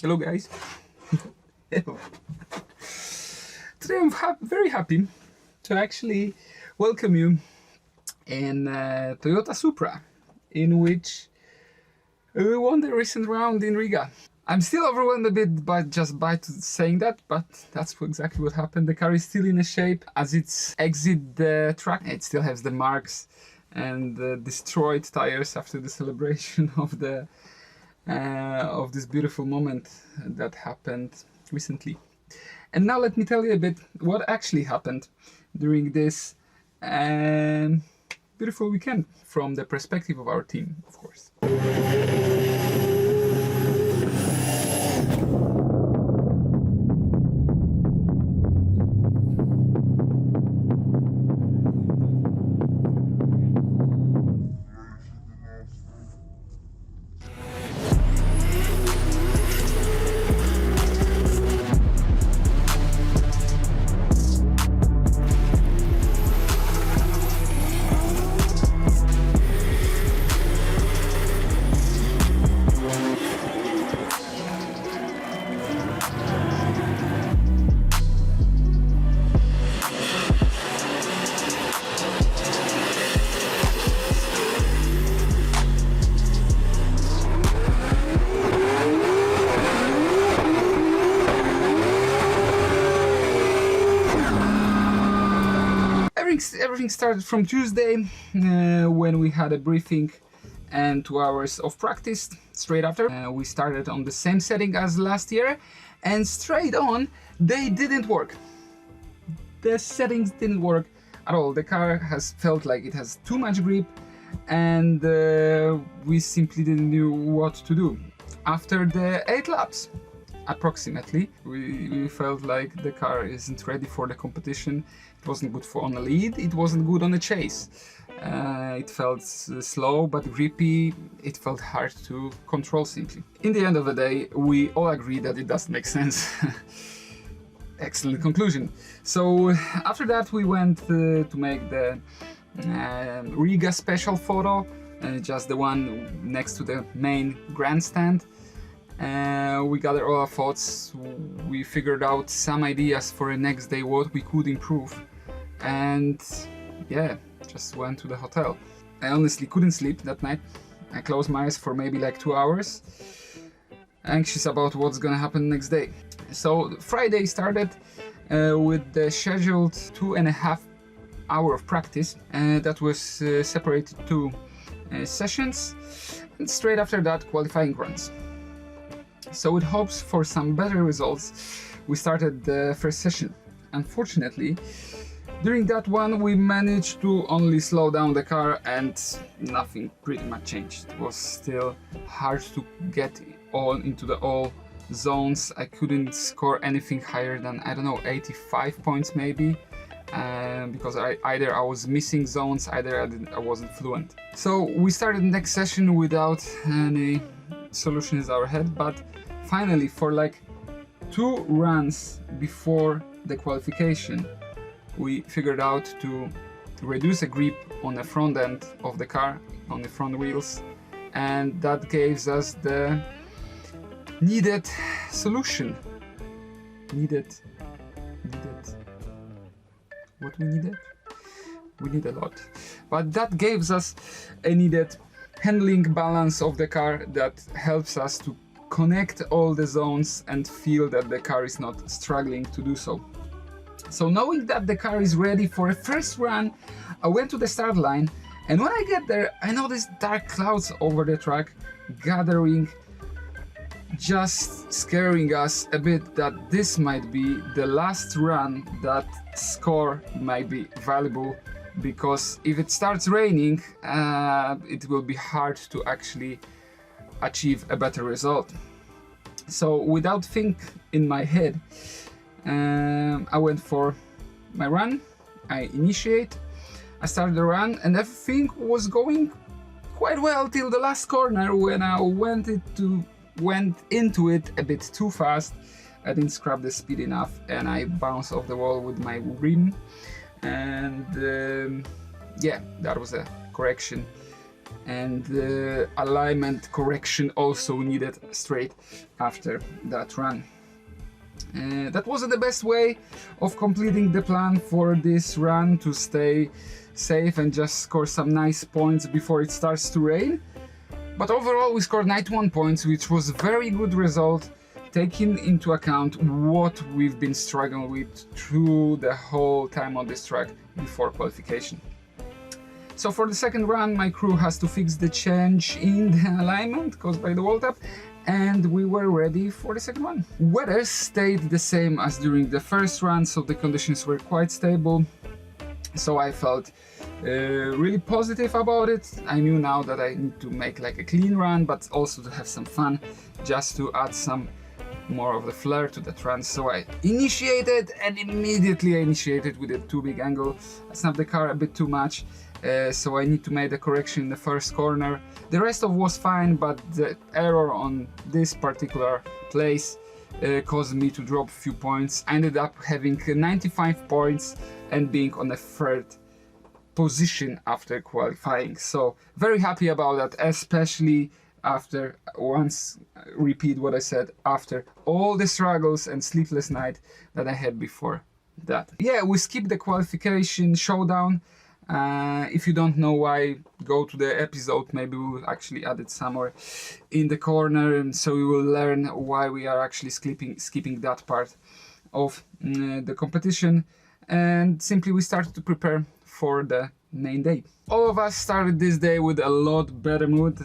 Hello guys. Hello. Today I'm very happy to actually welcome you in Toyota Supra, in which we won the recent round in Riga. I'm still overwhelmed a bit by saying that, but that's exactly what happened. The car is still in a shape as it's exit the track. It still has the marks and the destroyed tires after the celebration of this beautiful moment that happened recently. And now let me tell you a bit what actually happened during this beautiful weekend from the perspective of our team, of course. Everything started from Tuesday when we had a briefing and 2 hours of practice straight after. We started on the same setting as last year, and straight on they didn't work. The settings didn't work at all. The car has felt like it has too much grip, and we simply didn't know what to do. After the 8 laps approximately, we felt like the car isn't ready for the competition. It wasn't good on a lead, it wasn't good on a chase. It felt slow but grippy, it felt hard to control simply. In the end of the day, we all agreed that it doesn't make sense. Excellent conclusion. So after that we went to make the Riga special photo, just the one next to the main grandstand. We gathered all our thoughts, we figured out some ideas for the next day, what we could improve, and yeah, just went to the hotel. I honestly couldn't sleep that night. I closed my eyes for maybe like 2 hours, anxious about what's gonna happen next day. So Friday started with the scheduled 2.5 hours of practice, that was separated to sessions, and straight after that qualifying runs. So with hopes for some better results, we started the first session. Unfortunately, during that one we managed to only slow down the car and nothing pretty much changed. It was still hard to get into all zones. I couldn't score anything higher than, I don't know, 85 points maybe, because either I was missing zones, either I wasn't fluent. So we started the next session without any solutions in our head, but finally, for like 2 runs before the qualification, we figured out to reduce the grip on the front end of the car, on the front wheels, and that gave us the needed solution. What we needed? We need a lot. But that gives us a needed handling balance of the car that helps us to connect all the zones and feel that the car is not struggling to do so. So knowing that the car is ready for a first run, I went to the start line, and when I get there I noticed dark clouds over the track gathering, just scaring us a bit that this might be the last run, that score might be valuable, because if it starts raining, it will be hard to actually achieve a better result. So without think in my head, I went for my run. I started the run, and everything was going quite well till the last corner, when I went into it a bit too fast. I didn't scrap the speed enough, and I bounced off the wall with my rim, and yeah, that was a correction and alignment correction also needed straight after that run. That wasn't the best way of completing the plan for this run, to stay safe and just score some nice points before it starts to rain. But overall we scored 91 points, which was a very good result, taking into account what we've been struggling with through the whole time on this track before qualification. So for the second run, my crew has to fix the change in the alignment caused by the wall tap, and we were ready for the second one. Weather stayed the same as during the first run, so the conditions were quite stable. So I felt really positive about it. I knew now that I need to make like a clean run, but also to have some fun, just to add some more of the flair to that run. So I initiated, and immediately I initiated with a too big angle. I snapped the car a bit too much, so I need to make the correction in the first corner. The rest of was fine, but the error on this particular place caused me to drop a few points. I ended up having 95 points and being on the third position after qualifying. So very happy about that, especially after, once repeat what I said, after all the struggles and sleepless night that I had before that. Yeah, we skipped the qualification showdown. If you don't know why, go to the episode, maybe we'll actually add it somewhere in the corner, and so you will learn why we are actually skipping that part of the competition. And simply we started to prepare for the main day. All of us started this day with a lot better mood.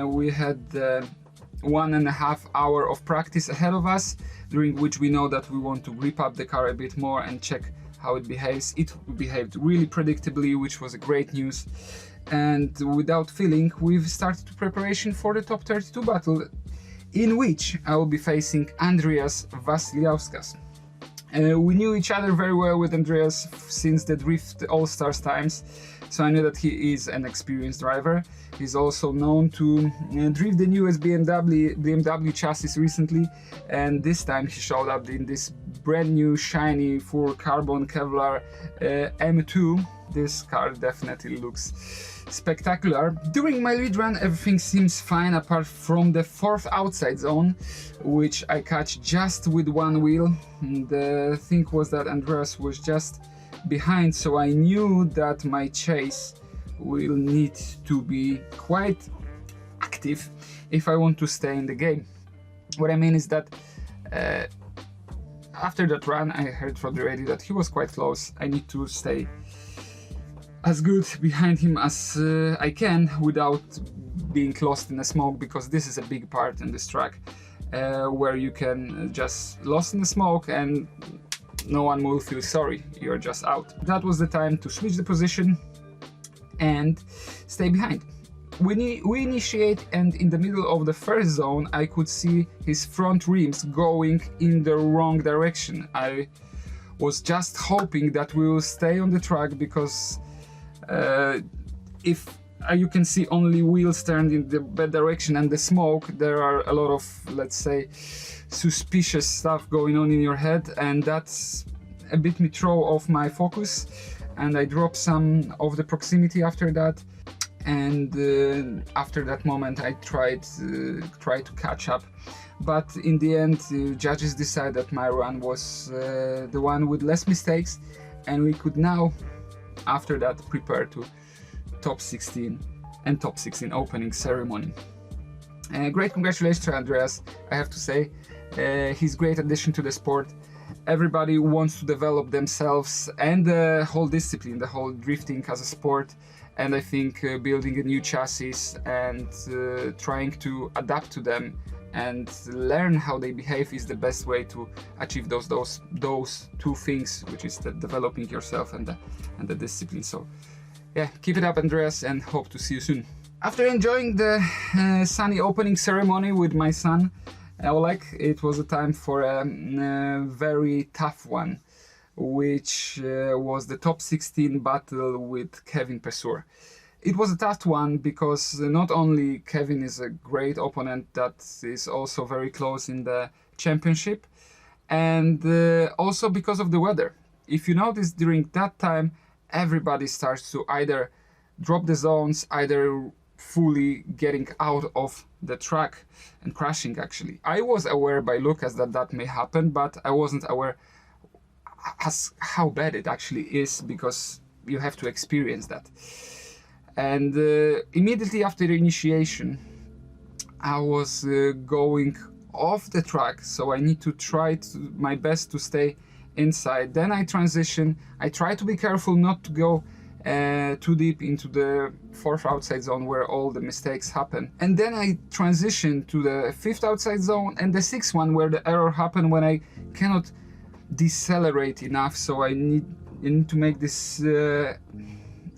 We had 1.5 hours of practice ahead of us, during which we know that we want to grip up the car a bit more and check how it behaves. It behaved really predictably, which was a great news. And without feeling, we've started preparation for the top 32 battle, in which I will be facing Andreas Vasiliauskas. We knew each other very well with Andreas since the Drift All-Stars times, so I knew that he is an experienced driver. He's also known to drift the newest BMW chassis recently, and this time he showed up in this brand new shiny full carbon Kevlar M2. This car definitely looks spectacular. During my lead run everything seems fine apart from the fourth outside zone, which I catch just with one wheel. The thing was that Andreas was just behind, so I knew that my chase will need to be quite active if I want to stay in the game. What I mean is that after that run I heard from the radio that he was quite close. I need to stay as good behind him as I can without being lost in the smoke, because this is a big part in this track where you can just lost in the smoke and no one will feel sorry, you're just out. That was the time to switch the position and stay behind. We initiate, and in the middle of the first zone I could see his front rims going in the wrong direction. I was just hoping that we will stay on the track, because if you can see only wheels turned in the bad direction and the smoke, there are a lot of, let's say, suspicious stuff going on in your head, and that's a bit me throw off my focus, and I dropped some of the proximity after that. And after that moment I tried to catch up, but in the end judges decided that my run was the one with less mistakes, and we could now after that prepare to top 16 and top 16 opening ceremony. Great congratulations to Andreas, I have to say. He's a great addition to the sport. Everybody wants to develop themselves and the whole discipline, the whole drifting as a sport, and I think building a new chassis and trying to adapt to them and learn how they behave is the best way to achieve those two things, which is the developing yourself and the discipline. So yeah, keep it up, Andreas, and hope to see you soon. After enjoying the sunny opening ceremony with my son Oleg, it was a time for a very tough one, which was the top 16 battle with Kevin Pessour. It was a tough one because not only Kevin is a great opponent that is also very close in the championship, and also because of the weather. If you notice, during that time everybody starts to either drop the zones, either fully getting out of the track and crashing. Actually, I was aware by Lucas that that may happen, but I wasn't aware as how bad it actually is, because you have to experience that. And immediately after the initiation, I was going off the track, so I need to try my best to stay inside. Then I transition. I try to be careful not to go too deep into the fourth outside zone where all the mistakes happen. And then I transition to the fifth outside zone and the sixth one where the error happened when I cannot decelerate enough. So I need to make this.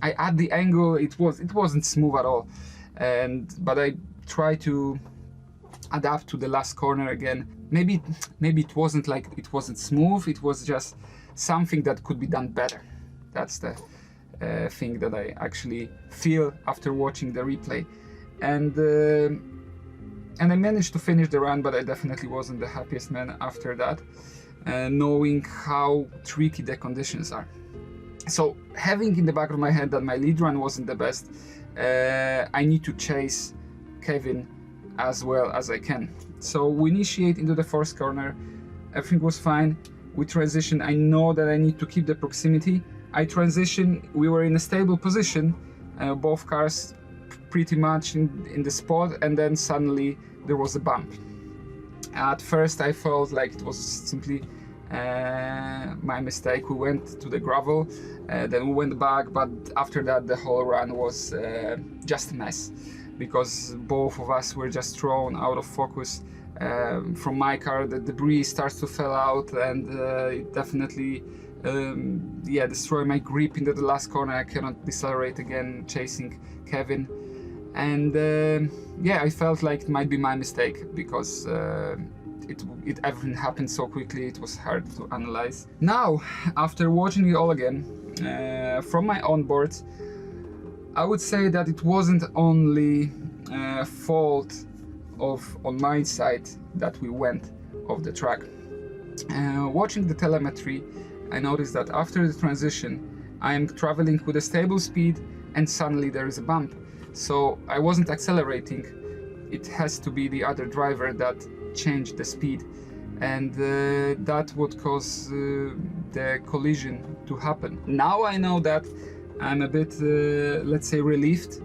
I add the angle. It wasn't smooth at all, but I try to adapt to the last corner again. Maybe it wasn't like it wasn't smooth. It was just something that could be done better. That's the thing that I actually feel after watching the replay, and I managed to finish the run, but I definitely wasn't the happiest man after that, knowing how tricky the conditions are. So having in the back of my head that my lead run wasn't the best, I need to chase Kevin as well as I can. So we initiate into the first corner. Everything was fine. We transition. I know that I need to keep the proximity. I transition. We were in a stable position, both cars pretty much in the spot, and then suddenly there was a bump. At first I felt like it was simply my mistake. We went to the gravel, then we went back, but after that the whole run was just a mess, because both of us were just thrown out of focus. From my car, the debris starts to fall out, and it definitely destroyed my grip into the last corner. I cannot decelerate again chasing Kevin, and I felt like it might be my mistake, because everything happened so quickly. It was hard to analyze. Now, after watching it all again from my onboard, I would say that it wasn't only fault on my side that we went off the track. Watching the telemetry, I noticed that after the transition I am traveling with a stable speed, and suddenly there is a bump. So I wasn't accelerating. It has to be the other driver that changed the speed, and that would cause the collision to happen. Now I know that. I'm a bit, let's say, relieved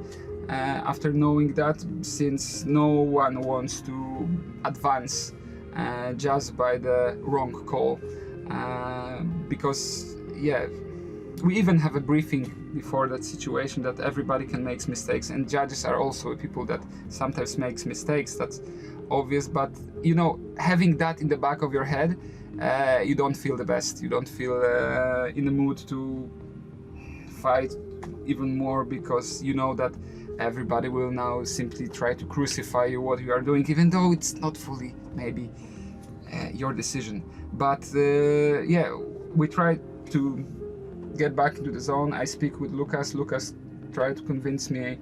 after knowing that, since no one wants to advance just by the wrong call, because we even have a briefing before that situation that everybody can make mistakes, and judges are also people that sometimes makes mistakes. That's obvious, but you know, having that in the back of your head, you don't feel the best. You don't feel in the mood to fight even more, because you know that everybody will now simply try to crucify you what you are doing, even though it's not fully maybe your decision. But we try to get back into the zone. I speak with Lucas. Lucas tried to convince me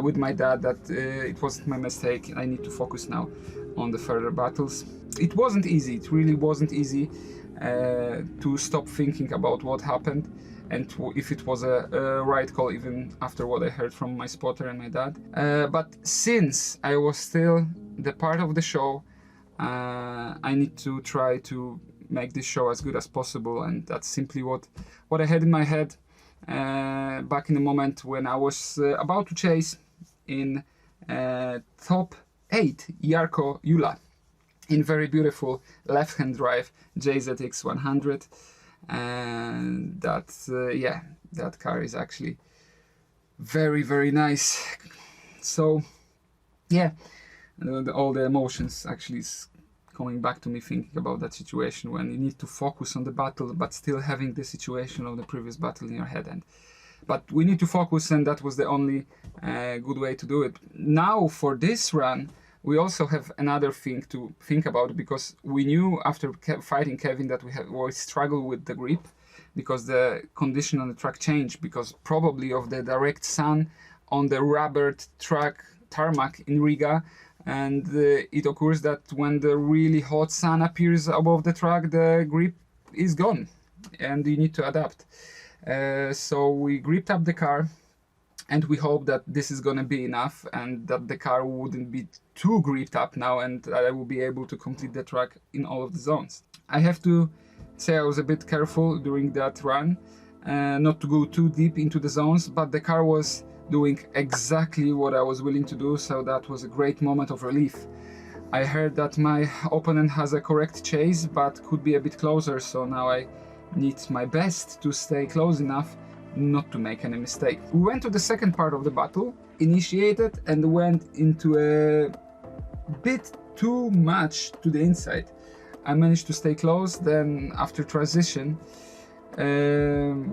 with my dad that it wasn't my mistake. I need to focus now on the further battles. It wasn't easy. It really wasn't easy to stop thinking about what happened, and if it was a right call, even after what I heard from my spotter and my dad. But since I was still the part of the show, I need to try to make this show as good as possible, and that's simply what I had in my head back in the moment when I was about to chase in top 8 Jarko Jula in very beautiful left-hand drive JZX 100. And that car is actually very, very nice. So all the emotions actually is coming back to me thinking about that situation, when you need to focus on the battle but still having the situation of the previous battle in your head. But we need to focus, and that was the only good way to do it. Now for this run we also have another thing to think about, because we knew after fighting Kevin that we struggle with the grip, because the condition on the track changed, because probably of the direct sun on the rubbered track tarmac in Riga, and it occurs that when the really hot sun appears above the track, the grip is gone and you need to adapt. So we gripped up the car, and we hope that this is gonna be enough and that the car wouldn't be too gripped up now and that I will be able to complete the track in all of the zones. I have to say I was a bit careful during that run, not to go too deep into the zones, but the car was doing exactly what I was willing to do, so that was a great moment of relief. I heard that my opponent has a correct chase but could be a bit closer, so now I need my best to stay close enough not to make any mistake. We went to the second part of the battle, initiated and went into a bit too much to the inside. I managed to stay close, then after transition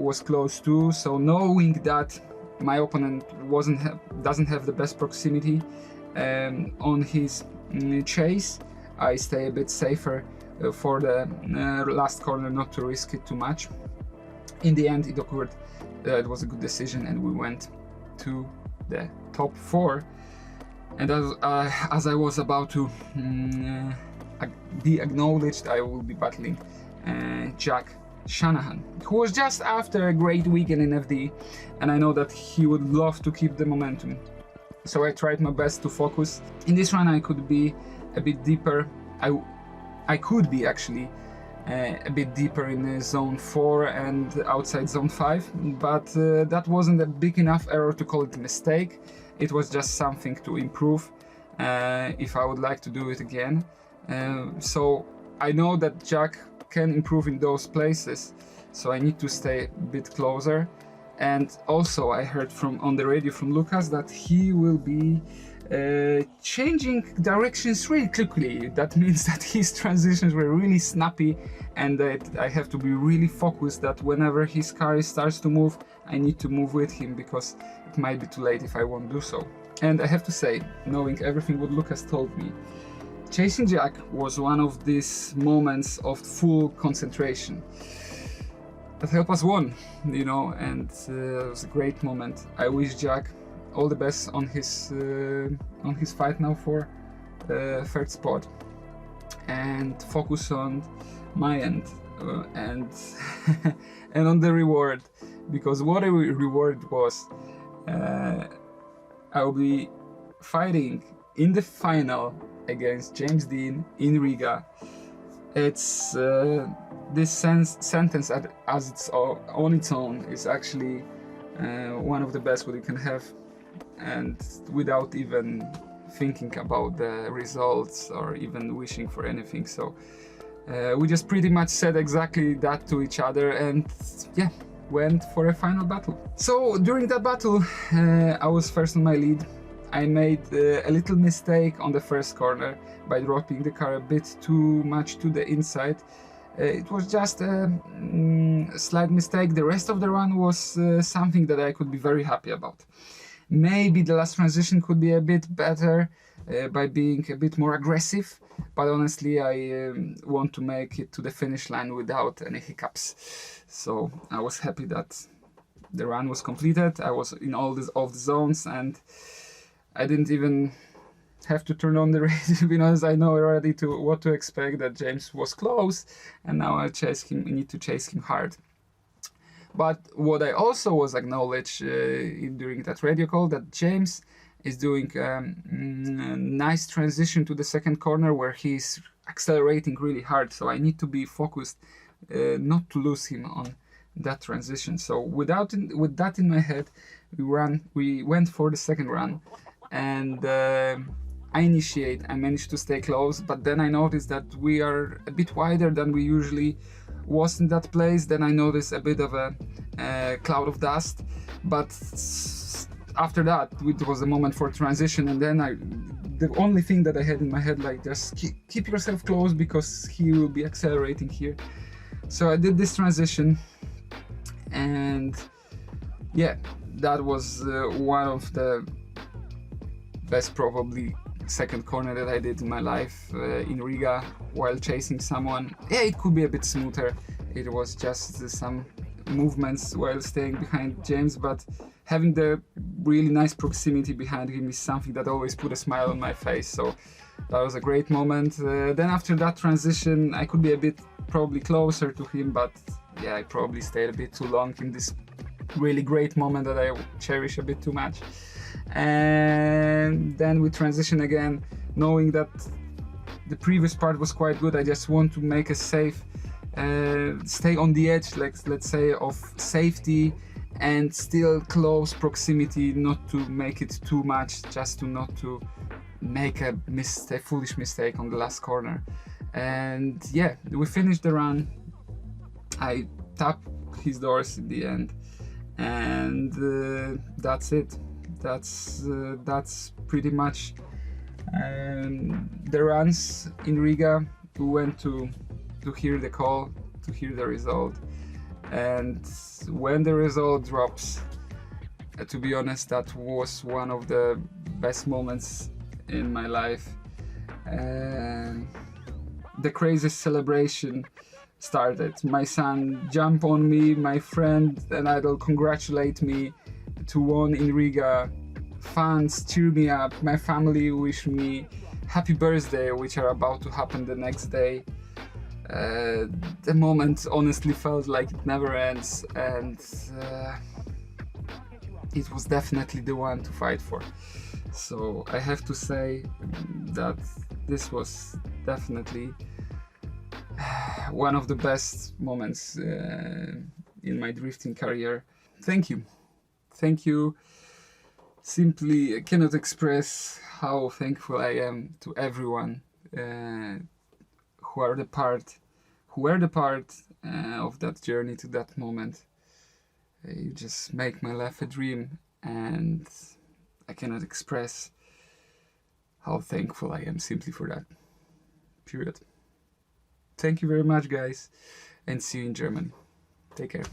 was close too, so knowing that my opponent doesn't have the best proximity on his chase, I stay a bit safer for the last corner, not to risk it too much. In the end, it occurred. It was a good decision, and we went to the top 4. And as I was about to be acknowledged, I will be battling Jack Shanahan, who was just after a great weekend in FD, and I know that he would love to keep the momentum. So I tried my best to focus. In this run I could be a bit deeper. I could be actually a bit deeper in zone 4 and outside zone 5, but that wasn't a big enough error to call it a mistake. It was just something to improve if I would like to do it again. So I know that Jack can improve in those places, so I need to stay a bit closer. And also I heard on the radio from Lucas that he will be changing directions really quickly. That means that his transitions were really snappy, and that I have to be really focused that whenever his car starts to move, I need to move with him, because it might be too late if I won't do so. And I have to say, knowing everything what Lucas told me, chasing Jack was one of these moments of full concentration that helped us win, you know, and it was a great moment. I wish Jack all the best on his fight now for third spot, and focus on my end and and on the reward, because what a reward was. I will be fighting in the final against James Dean in Riga. It's this sentence as it's on its own is actually one of the best what you can have, and without even thinking about the results or even wishing for anything. So we just pretty much said exactly that to each other, and yeah, went for a final battle. So during that battle I was first on my lead. I made a little mistake on the first corner by dropping the car a bit too much to the inside. It was just a slight mistake. The rest of the run was something that I could be very happy about. Maybe the last transition could be a bit better by being a bit more aggressive, but honestly I want to make it to the finish line without any hiccups. So I was happy that the run was completed. I was in all the zones, and I didn't even have to turn on the radio because I know already what to expect, that James was close, and now I need to chase him hard. But what I also was acknowledged during that radio call, that James is doing a nice transition to the second corner where he's accelerating really hard, so I need to be focused not to lose him on that transition. So with that in my head, we went for the second run, and I managed to stay close, but then I noticed that we are a bit wider than we usually was in that place. Then I noticed a bit of a cloud of dust, but after that it was a moment for transition, and then the only thing that I had in my head, like, just keep yourself close because he will be accelerating here. So I did this transition, and yeah, that was one of the best probably second corner that I did in my life in Riga while chasing someone. Yeah, it could be a bit smoother. It was just some movements while staying behind James, but having the really nice proximity behind him is something that always put a smile on my face. So that was a great moment. Then after that transition I could be a bit probably closer to him, but yeah, I probably stayed a bit too long in this really great moment that I cherish a bit too much. And then we transition again, knowing that the previous part was quite good. I just want to make a safe, stay on the edge, like let's say, of safety and still close proximity, not to make it too much, just to not to make a mistake, foolish mistake on the last corner. And yeah, we finished the run. I tapped his doors in the end, and that's it. That's pretty much the runs in Riga. We went to hear the call, to hear the result, and when the result drops, to be honest, that was one of the best moments in my life. The craziest celebration started. My son jumped on me, my friend and idol congratulate me to won in Riga. Fans cheer me up, my family wish me happy birthday, which are about to happen the next day. The moment honestly felt like it never ends, and it was definitely the one to fight for. So I have to say that this was definitely one of the best moments in my drifting career. Thank you. Simply I cannot express how thankful I am to everyone who were the part of that journey to that moment. You just make my life a dream, and I cannot express how thankful I am simply for that. Period. Thank you very much, guys, and see you in Germany. Take care.